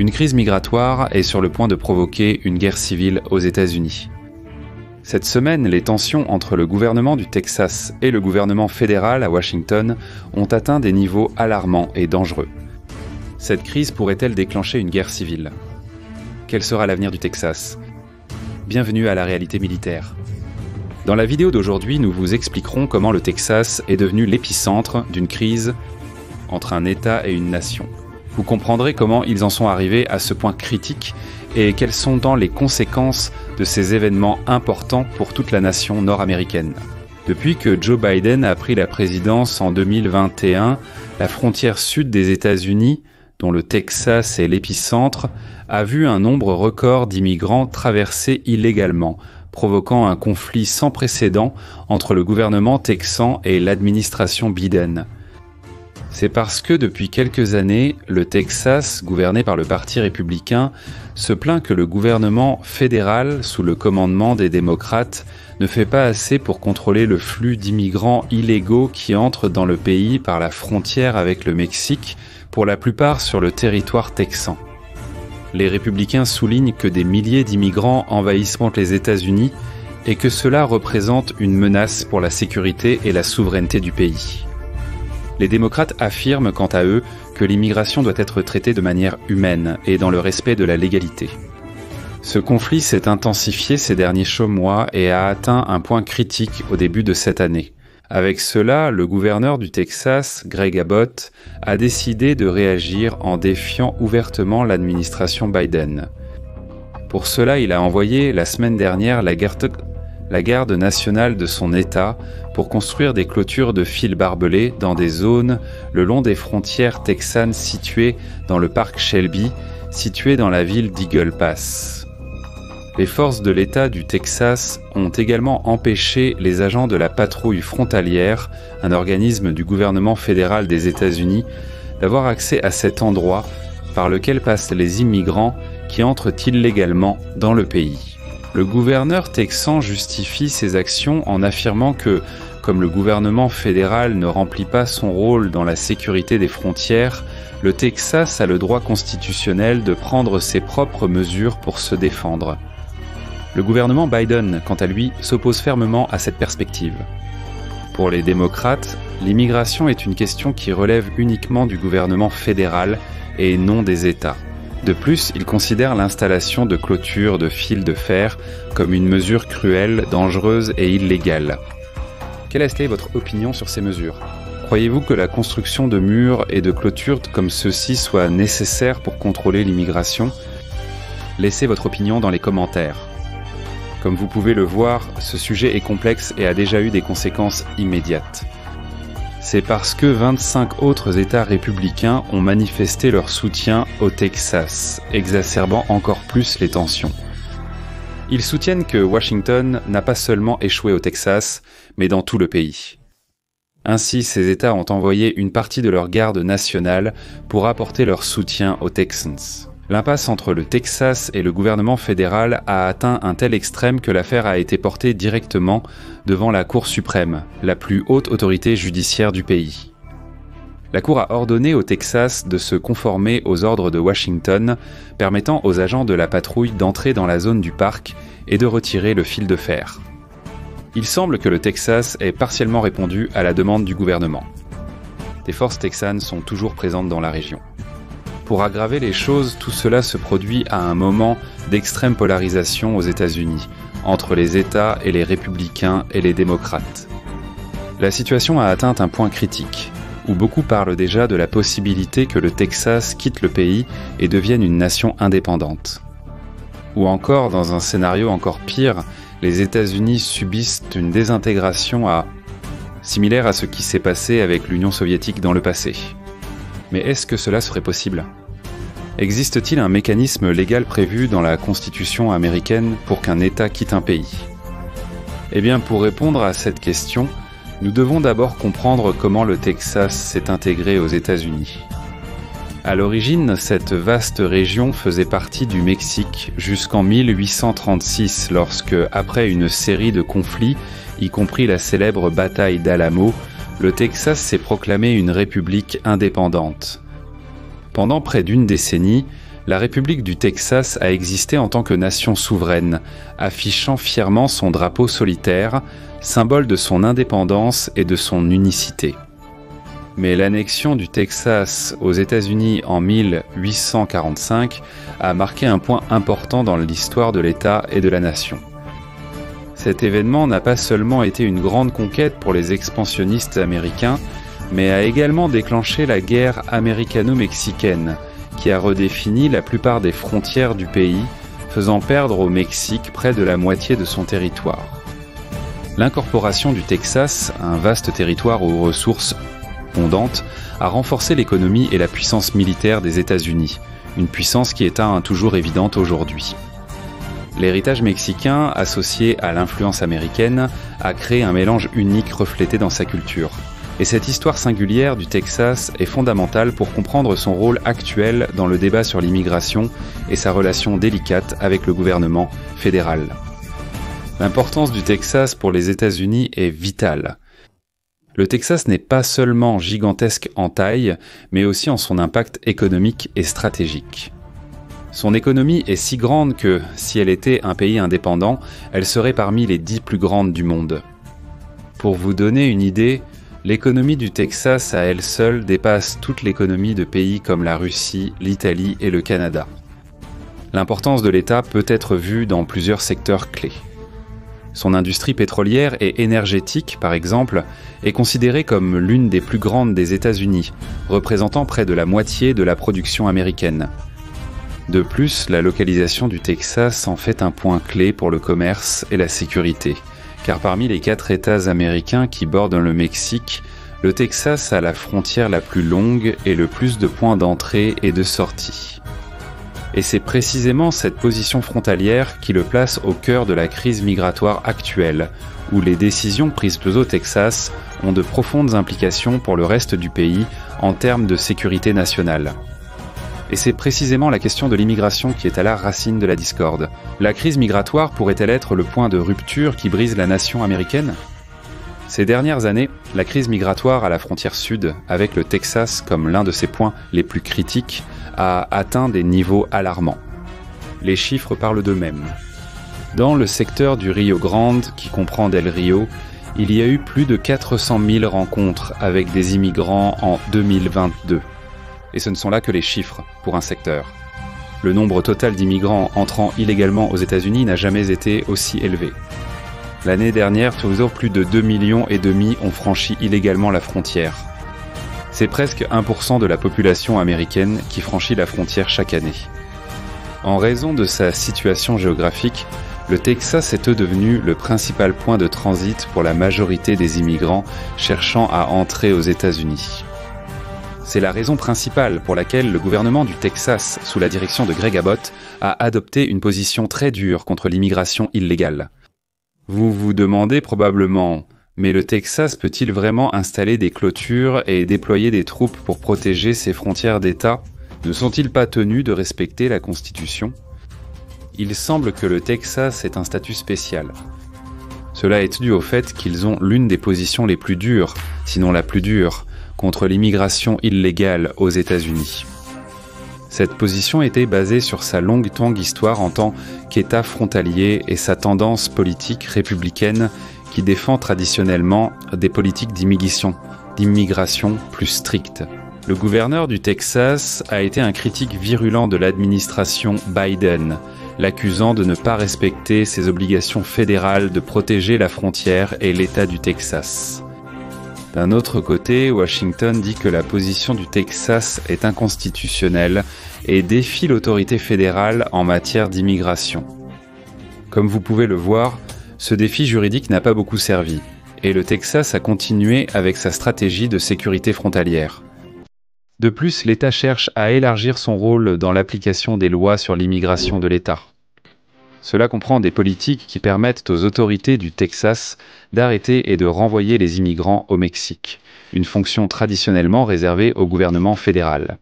Une crise migratoire est sur le point de provoquer une guerre civile aux États-Unis. Cette semaine, les tensions entre le gouvernement du Texas et le gouvernement fédéral à Washington ont atteint des niveaux alarmants et dangereux. Cette crise pourrait-elle déclencher une guerre civile ? Quel sera l'avenir du Texas ? Bienvenue à la réalité militaire. Dans la vidéo d'aujourd'hui, nous vous expliquerons comment le Texas est devenu l'épicentre d'une crise entre un État et une nation. Vous comprendrez comment ils en sont arrivés à ce point critique et quelles sont donc les conséquences de ces événements importants pour toute la nation nord-américaine. Depuis que Joe Biden a pris la présidence en 2021, la frontière sud des États-Unis, dont le Texas est l'épicentre, a vu un nombre record d'immigrants traverser illégalement, provoquant un conflit sans précédent entre le gouvernement texan et l'administration Biden. C'est parce que depuis quelques années, le Texas, gouverné par le Parti républicain, se plaint que le gouvernement fédéral, sous le commandement des démocrates, ne fait pas assez pour contrôler le flux d'immigrants illégaux qui entrent dans le pays par la frontière avec le Mexique, pour la plupart sur le territoire texan. Les républicains soulignent que des milliers d'immigrants envahissent les États-Unis et que cela représente une menace pour la sécurité et la souveraineté du pays. Les démocrates affirment quant à eux que l'immigration doit être traitée de manière humaine et dans le respect de la légalité. Ce conflit s'est intensifié ces derniers mois et a atteint un point critique au début de cette année. Avec cela, le gouverneur du Texas, Greg Abbott, a décidé de réagir en défiant ouvertement l'administration Biden. Pour cela, il a envoyé la semaine dernière la garde nationale de son État pour construire des clôtures de fils barbelés dans des zones le long des frontières texanes situées dans le parc Shelby, situé dans la ville d'Eagle Pass. Les forces de l'État du Texas ont également empêché les agents de la patrouille frontalière, un organisme du gouvernement fédéral des États-Unis, d'avoir accès à cet endroit par lequel passent les immigrants qui entrent illégalement dans le pays. Le gouverneur texan justifie ses actions en affirmant que, comme le gouvernement fédéral ne remplit pas son rôle dans la sécurité des frontières, le Texas a le droit constitutionnel de prendre ses propres mesures pour se défendre. Le gouvernement Biden, quant à lui, s'oppose fermement à cette perspective. Pour les démocrates, l'immigration est une question qui relève uniquement du gouvernement fédéral et non des États. De plus, ils considèrent l'installation de clôtures de fils de fer comme une mesure cruelle, dangereuse et illégale. Quelle est votre opinion sur ces mesures ? Croyez-vous que la construction de murs et de clôtures comme ceux-ci soit nécessaire pour contrôler l'immigration ? Laissez votre opinion dans les commentaires. Comme vous pouvez le voir, ce sujet est complexe et a déjà eu des conséquences immédiates. C'est parce que 25 autres États républicains ont manifesté leur soutien au Texas, exacerbant encore plus les tensions. Ils soutiennent que Washington n'a pas seulement échoué au Texas, mais dans tout le pays. Ainsi, ces États ont envoyé une partie de leur garde nationale pour apporter leur soutien aux Texans. L'impasse entre le Texas et le gouvernement fédéral a atteint un tel extrême que l'affaire a été portée directement devant la Cour suprême, la plus haute autorité judiciaire du pays. La Cour a ordonné au Texas de se conformer aux ordres de Washington, permettant aux agents de la patrouille d'entrer dans la zone du parc et de retirer le fil de fer. Il semble que le Texas ait partiellement répondu à la demande du gouvernement. Des forces texanes sont toujours présentes dans la région. Pour aggraver les choses, tout cela se produit à un moment d'extrême polarisation aux États-Unis, entre les États et les républicains et les démocrates. La situation a atteint un point critique, où beaucoup parlent déjà de la possibilité que le Texas quitte le pays et devienne une nation indépendante. Ou encore, dans un scénario encore pire, les États-Unis subissent une désintégration similaire à ce qui s'est passé avec l'Union soviétique dans le passé. Mais est-ce que cela serait possible ? Existe-t-il un mécanisme légal prévu dans la Constitution américaine pour qu'un État quitte un pays ? Eh bien, pour répondre à cette question, nous devons d'abord comprendre comment le Texas s'est intégré aux États-Unis. À l'origine, cette vaste région faisait partie du Mexique jusqu'en 1836, lorsque, après une série de conflits, y compris la célèbre bataille d'Alamo, le Texas s'est proclamé une république indépendante. Pendant près d'une décennie, la République du Texas a existé en tant que nation souveraine, affichant fièrement son drapeau solitaire, symbole de son indépendance et de son unicité. Mais l'annexion du Texas aux États-Unis en 1845 a marqué un point important dans l'histoire de l'État et de la nation. Cet événement n'a pas seulement été une grande conquête pour les expansionnistes américains, mais a également déclenché la guerre américano-mexicaine, qui a redéfini la plupart des frontières du pays, faisant perdre au Mexique près de la moitié de son territoire. L'incorporation du Texas, un vaste territoire aux ressources abondantes, a renforcé l'économie et la puissance militaire des États-Unis, une puissance qui est toujours évidente aujourd'hui. L'héritage mexicain, associé à l'influence américaine, a créé un mélange unique reflété dans sa culture. Et cette histoire singulière du Texas est fondamentale pour comprendre son rôle actuel dans le débat sur l'immigration et sa relation délicate avec le gouvernement fédéral. L'importance du Texas pour les États-Unis est vitale. Le Texas n'est pas seulement gigantesque en taille, mais aussi en son impact économique et stratégique. Son économie est si grande que, si elle était un pays indépendant, elle serait parmi les 10 plus grandes du monde. Pour vous donner une idée, l'économie du Texas à elle seule dépasse toute l'économie de pays comme la Russie, l'Italie et le Canada. L'importance de l'État peut être vue dans plusieurs secteurs clés. Son industrie pétrolière et énergétique, par exemple, est considérée comme l'une des plus grandes des États-Unis, représentant près de la moitié de la production américaine. De plus, la localisation du Texas en fait un point clé pour le commerce et la sécurité, car parmi les 4 États américains qui bordent le Mexique, le Texas a la frontière la plus longue et le plus de points d'entrée et de sortie. Et c'est précisément cette position frontalière qui le place au cœur de la crise migratoire actuelle, où les décisions prises au Texas ont de profondes implications pour le reste du pays en termes de sécurité nationale. Et c'est précisément la question de l'immigration qui est à la racine de la discorde. La crise migratoire pourrait-elle être le point de rupture qui brise la nation américaine ? Ces dernières années, la crise migratoire à la frontière sud, avec le Texas comme l'un de ses points les plus critiques, a atteint des niveaux alarmants. Les chiffres parlent d'eux-mêmes. Dans le secteur du Rio Grande, qui comprend Del Rio, il y a eu plus de 400 000 rencontres avec des immigrants en 2022. Et ce ne sont là que les chiffres pour un secteur. Le nombre total d'immigrants entrant illégalement aux États-Unis n'a jamais été aussi élevé. L'année dernière, toujours plus de 2,5 millions ont franchi illégalement la frontière. C'est presque 1% de la population américaine qui franchit la frontière chaque année. En raison de sa situation géographique, le Texas est devenu le principal point de transit pour la majorité des immigrants cherchant à entrer aux États-Unis. C'est la raison principale pour laquelle le gouvernement du Texas, sous la direction de Greg Abbott, a adopté une position très dure contre l'immigration illégale. Vous vous demandez probablement, mais le Texas peut-il vraiment installer des clôtures et déployer des troupes pour protéger ses frontières d'État ? Ne sont-ils pas tenus de respecter la Constitution ? Il semble que le Texas ait un statut spécial. Cela est dû au fait qu'ils ont l'une des positions les plus dures, sinon la plus dure, contre l'immigration illégale aux États-Unis. Cette position était basée sur sa longue histoire en tant qu'État frontalier et sa tendance politique républicaine qui défend traditionnellement des politiques d'immigration plus strictes. Le gouverneur du Texas a été un critique virulent de l'administration Biden, l'accusant de ne pas respecter ses obligations fédérales de protéger la frontière et l'État du Texas. D'un autre côté, Washington dit que la position du Texas est inconstitutionnelle et défie l'autorité fédérale en matière d'immigration. Comme vous pouvez le voir, ce défi juridique n'a pas beaucoup servi, et le Texas a continué avec sa stratégie de sécurité frontalière. De plus, l'État cherche à élargir son rôle dans l'application des lois sur l'immigration de l'État. Cela comprend des politiques qui permettent aux autorités du Texas d'arrêter et de renvoyer les immigrants au Mexique, une fonction traditionnellement réservée au gouvernement fédéral.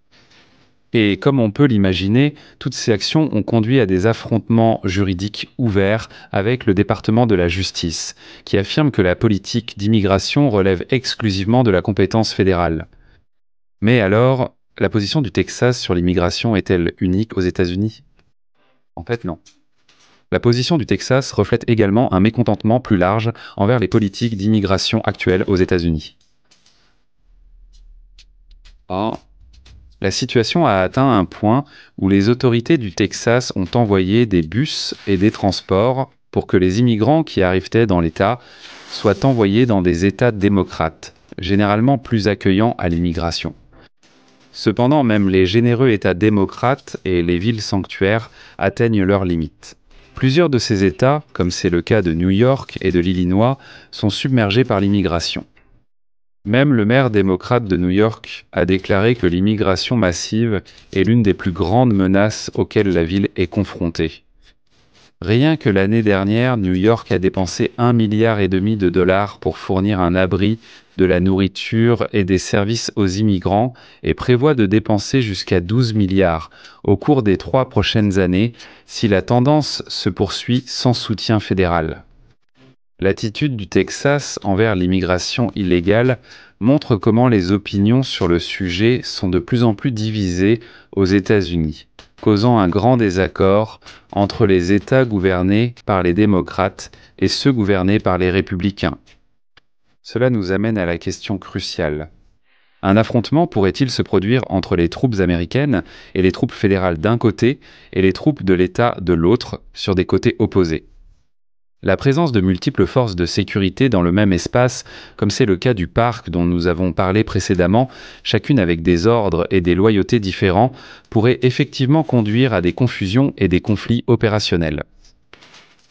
Et comme on peut l'imaginer, toutes ces actions ont conduit à des affrontements juridiques ouverts avec le département de la justice, qui affirme que la politique d'immigration relève exclusivement de la compétence fédérale. Mais alors, La position du Texas sur l'immigration est-elle unique aux États-Unis? En fait, non. La position du Texas reflète également un mécontentement plus large envers les politiques d'immigration actuelles aux États-Unis. La situation a atteint un point où les autorités du Texas ont envoyé des bus et des transports pour que les immigrants qui arrivaient dans l'État soient envoyés dans des États démocrates, généralement plus accueillants à l'immigration. Cependant, même les généreux États démocrates et les villes sanctuaires atteignent leurs limites. Plusieurs de ces États, comme c'est le cas de New York et de l'Illinois, sont submergés par l'immigration. Même le maire démocrate de New York a déclaré que l'immigration massive est l'une des plus grandes menaces auxquelles la ville est confrontée. Rien que l'année dernière, New York a dépensé 1,5 milliard de dollars pour fournir un abri, de la nourriture et des services aux immigrants et prévoit de dépenser jusqu'à 12 milliards au cours des 3 prochaines années si la tendance se poursuit sans soutien fédéral. L'attitude du Texas envers l'immigration illégale montre comment les opinions sur le sujet sont de plus en plus divisées aux États-Unis, causant un grand désaccord entre les États gouvernés par les démocrates et ceux gouvernés par les républicains. Cela nous amène à la question cruciale. Un affrontement pourrait-il se produire entre les troupes américaines et les troupes fédérales d'un côté et les troupes de l'État de l'autre, sur des côtés opposés? La présence de multiples forces de sécurité dans le même espace, comme c'est le cas du parc dont nous avons parlé précédemment, chacune avec des ordres et des loyautés différents, pourrait effectivement conduire à des confusions et des conflits opérationnels.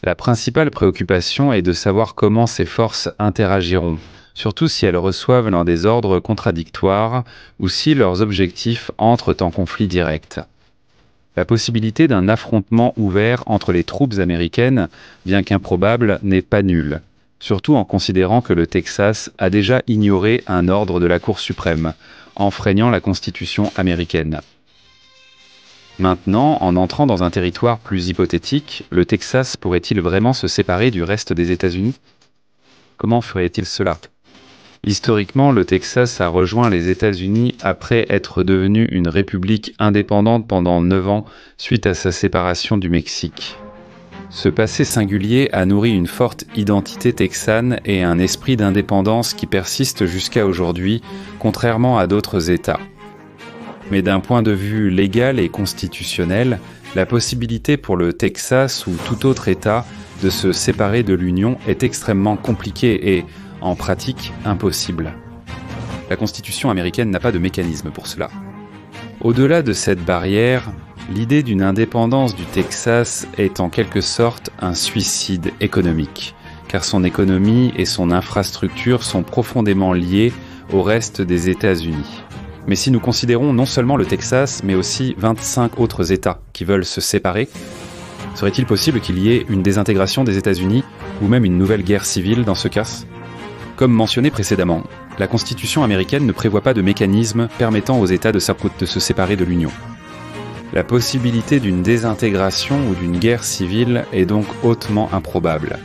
La principale préoccupation est de savoir comment ces forces interagiront, surtout si elles reçoivent l'un des ordres contradictoires ou si leurs objectifs entrent en conflit direct. La possibilité d'un affrontement ouvert entre les troupes américaines, bien qu'improbable, n'est pas nulle, surtout en considérant que le Texas a déjà ignoré un ordre de la Cour suprême, enfreignant la Constitution américaine. Maintenant, en entrant dans un territoire plus hypothétique, le Texas pourrait-il vraiment se séparer du reste des États-Unis? Comment ferait-il cela? Historiquement, le Texas a rejoint les États-Unis après être devenu une république indépendante pendant 9 ans suite à sa séparation du Mexique. Ce passé singulier a nourri une forte identité texane et un esprit d'indépendance qui persiste jusqu'à aujourd'hui, contrairement à d'autres États. Mais d'un point de vue légal et constitutionnel, la possibilité pour le Texas ou tout autre État de se séparer de l'Union est extrêmement compliquée et, en pratique, impossible. La Constitution américaine n'a pas de mécanisme pour cela. Au-delà de cette barrière, l'idée d'une indépendance du Texas est en quelque sorte un suicide économique, car son économie et son infrastructure sont profondément liées au reste des États-Unis. Mais si nous considérons non seulement le Texas, mais aussi 25 autres États qui veulent se séparer, serait-il possible qu'il y ait une désintégration des États-Unis ou même une nouvelle guerre civile dans ce cas? Comme mentionné précédemment, la Constitution américaine ne prévoit pas de mécanisme permettant aux États de se séparer de l'Union. La possibilité d'une désintégration ou d'une guerre civile est donc hautement improbable.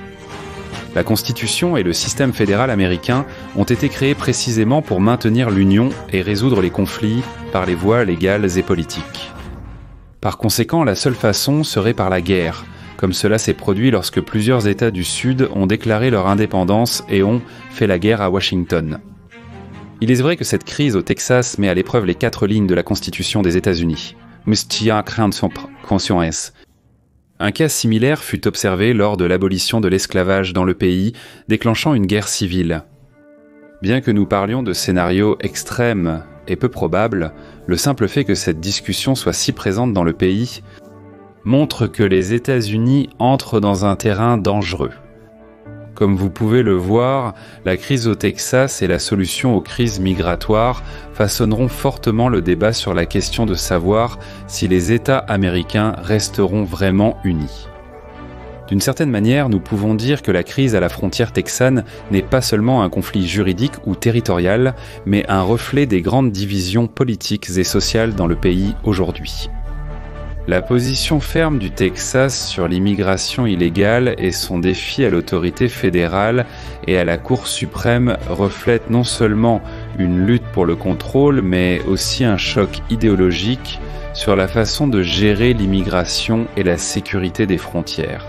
La Constitution et le système fédéral américain ont été créés précisément pour maintenir l'Union et résoudre les conflits par les voies légales et politiques. Par conséquent, la seule façon serait par la guerre, comme cela s'est produit lorsque plusieurs États du Sud ont déclaré leur indépendance et ont fait la guerre à Washington. Il est vrai que cette crise au Texas met à l'épreuve les 4 lignes de la Constitution des États-Unis. Un cas similaire fut observé lors de l'abolition de l'esclavage dans le pays, déclenchant une guerre civile. Bien que nous parlions de scénarios extrêmes et peu probables, le simple fait que cette discussion soit si présente dans le pays montre que les États-Unis entrent dans un terrain dangereux. Comme vous pouvez le voir, la crise au Texas et la solution aux crises migratoires façonneront fortement le débat sur la question de savoir si les États américains resteront vraiment unis. D'une certaine manière, nous pouvons dire que la crise à la frontière texane n'est pas seulement un conflit juridique ou territorial, mais un reflet des grandes divisions politiques et sociales dans le pays aujourd'hui. La position ferme du Texas sur l'immigration illégale et son défi à l'autorité fédérale et à la Cour suprême reflètent non seulement une lutte pour le contrôle, mais aussi un choc idéologique sur la façon de gérer l'immigration et la sécurité des frontières.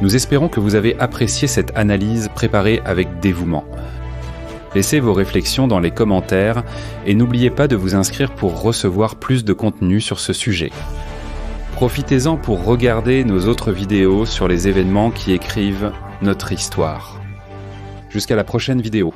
Nous espérons que vous avez apprécié cette analyse préparée avec dévouement. Laissez vos réflexions dans les commentaires et n'oubliez pas de vous inscrire pour recevoir plus de contenu sur ce sujet. Profitez-en pour regarder nos autres vidéos sur les événements qui écrivent notre histoire. Jusqu'à la prochaine vidéo.